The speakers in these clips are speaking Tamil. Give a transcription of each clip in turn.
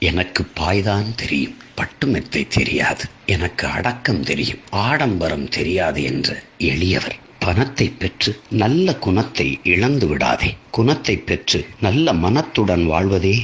எனக்கு பாய்தான் தெரியும், பட்டுமெத்தை தெரியாது. எனக்கு அடக்கம் தெரியும், ஆடம்பரம் தெரியாது என்ற எளியவர். பணத்தை பெற்று நல்ல குணத்தை இழந்து விடாதே. குணத்தை பெற்று நல்ல மனத்துடன் வாழ்வதே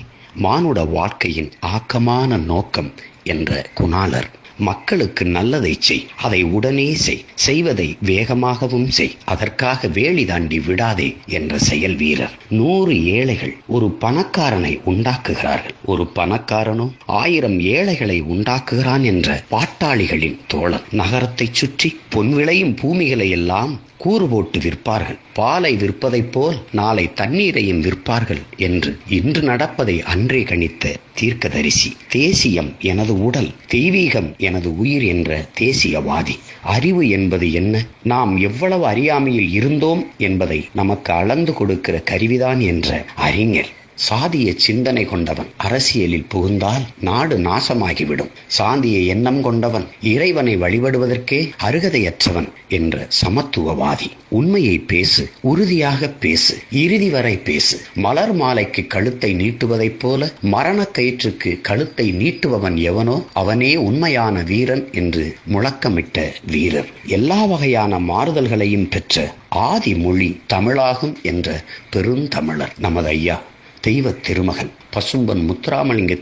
மானுட வாழ்க்கையின் ஆக்கமான நோக்கம் என்ற குணாளர். மக்களுக்கு நல்லதை செய், அதை உடனே செய், செய்வதை வேகமாகவும் செய், அதற்காக வேலி தாண்டி விடாதே என்ற செயல் வீரர். 100 ஏழைகள் ஒரு பணக்காரனை உண்டாக்குகிறார்கள், ஒரு பணக்காரனோ 1000 ஏழைகளை உண்டாக்குகிறான் என்ற பாட்டாளிகளின் தோழர். நகரத்தை சுற்றி பொன் விளையும் பூமிகளை எல்லாம் கூறு போட்டு விற்பார்கள். பாலை விற்பதைப் போல் நாளை தண்ணீரையும் விற்பார்கள் என்று இன்று நடப்பதை அன்றே கணித்த தீர்க்கதரிசி. தேசியம் எனது உடல், தெய்வீகம் எனது உயிர் என்ற தேசியவாதி. அறிவு என்பது என்ன? நாம் எவ்வளவு அறியாமையில் இருந்தோம் என்பதை நமக்கு அளந்து கொடுக்கிற கருவிதான் என்ற அறிஞர். சாதிய சிந்தனை கொண்டவன் அரசியலில் புகுந்தால் நாடு நாசமாகிவிடும். சாதிய எண்ணம் கொண்டவன் இறைவனை வழிபடுவதற்கே அருகதையற்றவன் என்ற சமத்துவவாதி. உண்மையை பேசு, உறுதியாக பேசு, இறுதி வரை பேசு. மலர் மாலைக்கு கழுத்தை நீட்டுவதைப் போல மரணக்கயிற்றுக்கு கழுத்தை நீட்டுபவன் எவனோ அவனே உண்மையான வீரன் என்று முழக்கமிட்ட வீரர். எல்லா வகையான மாறுதல்களையும் பெற்ற ஆதி மொழி தமிழாகும் என்ற பெருந்தமிழர் நமது ஐயா தெய்வ திருமகன் பசும்பன் முத்துராமலிங்க